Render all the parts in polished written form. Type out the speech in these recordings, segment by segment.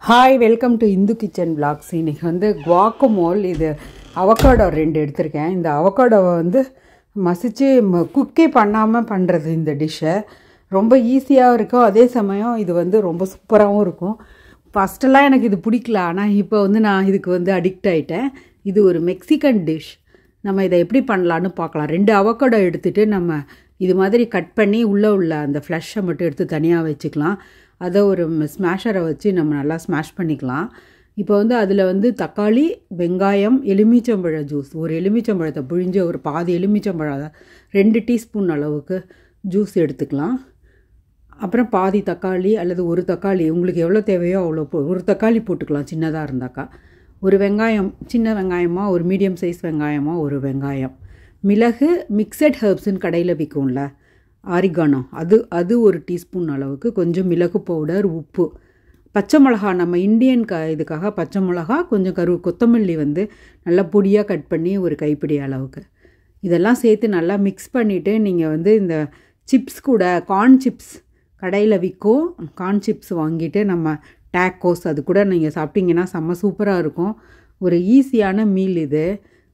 Hi, welcome to Hindu kitchen blogs. இன்றைக்கி வந்து குவாக்கமோல், இது அவக்காடோ 2 எடுத்திருக்கேன். இந்த அவக்காடோவை வந்து மசித்து குக்கே பண்ணாமல் பண்ணுறது இந்த டிஷ்ஷை. ரொம்ப ஈஸியாகவும் இருக்கும், அதே சமயம் இது வந்து ரொம்ப சூப்பராகவும் இருக்கும். ஃபஸ்ட்டெல்லாம் எனக்கு இது பிடிக்கல, ஆனால் இப்போ வந்து நான் இதுக்கு வந்து அடிக்ட் ஆகிட்டேன். இது ஒரு மெக்சிகன் டிஷ். நம்ம இதை எப்படி பண்ணலான்னு பார்க்கலாம். 2 அவக்காடோ எடுத்துகிட்டு நம்ம இது மாதிரி கட் பண்ணி உள்ளே உள்ள அந்த ஃப்ளஷை மட்டும் எடுத்து தனியாக வச்சுக்கலாம். அதை ஒரு ஸ்மாஷரை வச்சு நம்ம நல்லா ஸ்மாஷ் பண்ணிக்கலாம். இப்போ வந்து அதில் வந்து தக்காளி, வெங்காயம், எலுமிச்சம்பழ ஜூஸ், ஒரு எலுமிச்சம்பழத்தை புழிஞ்ச ஒரு பாதி எலுமிச்சம்பழம் 2 டீஸ்பூன் அளவுக்கு ஜூஸ் எடுத்துக்கலாம். அப்புறம் பாதி தக்காளி அல்லது ஒரு தக்காளி, உங்களுக்கு எவ்வளோ தேவையோ அவ்வளோ ஒரு தக்காளி போட்டுக்கலாம் சின்னதாக இருந்தாக்கா. ஒரு வெங்காயம், சின்ன வெங்காயமாக, ஒரு மீடியம் சைஸ் வெங்காயமாக ஒரு வெங்காயம். மிளகு, மிக்சட் ஹெர்ப்ஸுன்னு கடையில் விற்கும்ல, ஆரிகானோ, அது ஒரு டீஸ்பூன் அளவுக்கு, கொஞ்சம் மிளகு பவுடர், உப்பு, பச்சை மிளகா, நம்ம இந்தியன் இதுக்காக பச்சை மிளகா, கொஞ்சம் கொத்தமல்லி வந்து நல்லா பொடியாக கட் பண்ணி ஒரு கைப்பிடி அளவுக்கு. இதெல்லாம் சேர்த்து நல்லா மிக்ஸ் பண்ணிவிட்டு நீங்கள் வந்து இந்த சிப்ஸ் கூட, கார்ன் சிப்ஸ் கடையில் விற்கும், கார்ன் சிப்ஸ் வாங்கிட்டு நம்ம டேக்கோஸ் அது கூட நீங்கள் சாப்பிட்டிங்கன்னா செம்ம சூப்பராக இருக்கும். ஒரு ஈஸியான மீல் இது.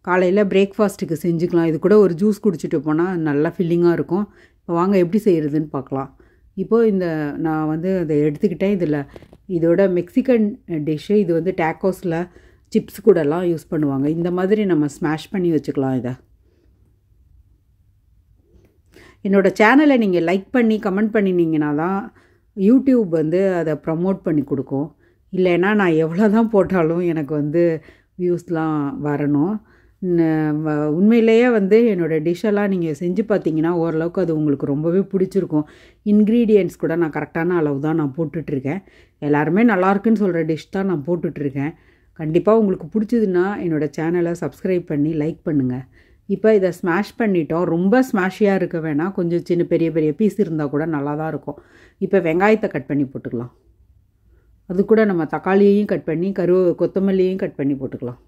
காலையில் பிரேக்ஃபாஸ்ட்டுக்கு செஞ்சுக்கலாம். இது கூட ஒரு ஜூஸ் குடிச்சிட்டு போனால் நல்லா ஃபில்லிங்காக இருக்கும். இப்போ வாங்க எப்படி செய்கிறதுன்னு பார்க்கலாம். இப்போது நான் வந்து அதை எடுத்துக்கிட்டேன். இதோட மெக்சிகன் டிஷ்ஷு. இது வந்து டேக்கோஸில் சிப்ஸ் கூடலாம் யூஸ் பண்ணுவாங்க. இந்த மாதிரி நம்ம ஸ்மாஷ் பண்ணி வச்சுக்கலாம். இதை என்னோடய சேனலை நீங்கள் லைக் பண்ணி கமெண்ட் பண்ணினீங்கன்னா தான் யூடியூப் வந்து அதை ப்ரமோட் பண்ணி கொடுக்கும். இல்லைன்னா நான் எவ்வளோ தான் போட்டாலும் எனக்கு வந்து வியூஸ்லாம் வரணும். உண்மையிலேயே வந்து என்னோடய டிஷ்ஷெல்லாம் நீங்கள் செஞ்சு பார்த்தீங்கன்னா ஓரளவுக்கு அது உங்களுக்கு ரொம்பவே பிடிச்சிருக்கும். இன்க்ரீடியன்ட்ஸ் கூட நான் கரெக்டான அளவு தான் நான் போட்டுட்ருக்கேன். எல்லாருமே நல்லாயிருக்குன்னு சொல்கிற டிஷ் தான் நான் போட்டுட்ருக்கேன். கண்டிப்பாக உங்களுக்கு பிடிச்சதுன்னா என்னோடய சேனலை சப்ஸ்கிரைப் பண்ணி லைக் பண்ணுங்கள். இப்போ இதை ஸ்மாஷ் பண்ணிட்டோம். ரொம்ப ஸ்மாஷியாக இருக்க வேணாம், கொஞ்சம் சின்ன பெரிய பெரிய பீஸ் இருந்தால் கூட நல்லா தான் இருக்கும். இப்போ வெங்காயத்தை கட் பண்ணி போட்டுக்கலாம். அது கூட நம்ம தக்காளியையும் கட் பண்ணி கொத்தமல்லியையும் கட் பண்ணி போட்டுக்கலாம்.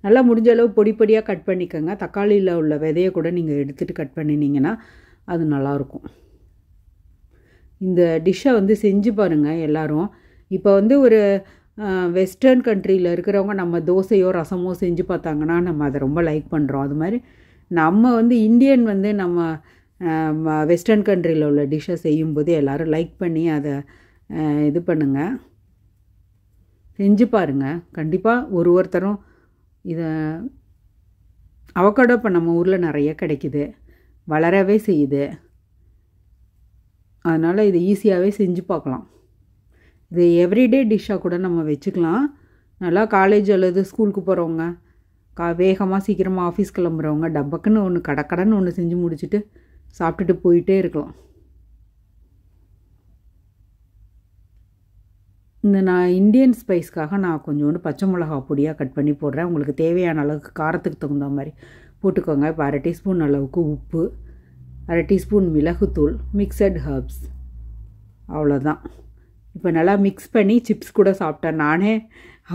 நல்லா முடிஞ்ச அளவு பொடி பொடியாக கட் பண்ணிக்கோங்க. தக்காளியில் உள்ள விதையை கூட நீங்கள் எடுத்துகிட்டு கட் பண்ணினீங்கன்னா அது நல்லாயிருக்கும். இந்த டிஷ்ஷை வந்து செஞ்சு பாருங்கள் எல்லோரும். இப்போ வந்து ஒரு வெஸ்டர்ன் கண்ட்ரியில் இருக்கிறவங்க நம்ம தோசையோ ரசமோ செஞ்சு பார்த்தாங்கன்னா நம்ம அதை ரொம்ப லைக் பண்ணுறோம். அது மாதிரி நம்ம வந்து இந்தியன் வந்து நம்ம வெஸ்டர்ன் கண்ட்ரியில் உள்ள டிஷ்ஷை செய்யும்போது எல்லோரும் லைக் பண்ணி அதை இது பண்ணுங்கள், செஞ்சு பாருங்கள். கண்டிப்பாக ஒருத்தரும் இதை அவக்காடோ இப்போ நம்ம ஊரில் நிறைய கிடைக்குது, வளரவே செய்யுது. அதனால் இது ஈஸியாகவே செஞ்சு பார்க்கலாம். இது எவ்ரிடே டிஷ்ஷாக கூட நம்ம வச்சுக்கலாம். நல்லா காலேஜ் அல்லது ஸ்கூலுக்கு போகிறவங்க, வேகமாக சீக்கிரமாக ஆஃபீஸ் கிளம்புறவங்க டப்பக்குன்னு ஒன்று கடக்கடன்னு ஒன்று செஞ்சு முடிச்சுட்டு சாப்பிட்டுட்டு போயிட்டே இருக்கலாம். நான் இந்தியன் ஸ்பைஸ்க்காக நான் கொஞ்சோண்டு பச்சை மிளகா பொடியாக கட் பண்ணி போடுறேன். உங்களுக்கு தேவையான அளவுக்கு காரத்துக்கு தகுந்த மாதிரி போட்டுக்கோங்க. இப்போ 1/2 டீஸ்பூன் அளவுக்கு உப்பு, 1/2 டீஸ்பூன் மிளகுத்தூள், மிக்சட் ஹர்ப்ஸ், அவ்வளோதான். இப்போ நல்லா மிக்ஸ் பண்ணி சிப்ஸ் கூட சாப்பிட்டேன். நானே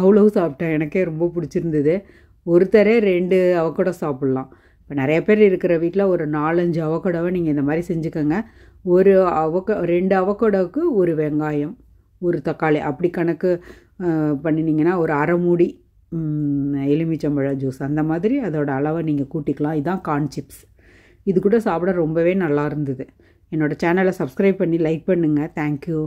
அவ்வளோ சாப்பிட்டேன், எனக்கே ரொம்ப பிடிச்சிருந்தது. ஒருத்தரே 2 அவக்காடோ சாப்பிட்லாம். இப்போ நிறைய பேர் இருக்கிற வீட்டில் ஒரு 4-5 அவக்காடோவை நீங்கள் இந்த மாதிரி செஞ்சுக்கோங்க. 2 அவக்காடோவுக்கு ஒரு வெங்காயம், ஒரு தக்காளி, அப்படி கணக்கு பண்ணினீங்கன்னா ஒரு அரை மூடி எலுமிச்சம்பழ ஜூஸ், அந்த மாதிரி அதோட அளவை நீங்கள் கூட்டிக்கலாம். இதுதான் கார்ன் சிப்ஸ். இது கூட சாப்பிட ரொம்பவே நல்லா இருந்தது. என்னோடய சேனலை சப்ஸ்கிரைப் பண்ணி லைக் பண்ணுங்கள். தேங்க்யூ.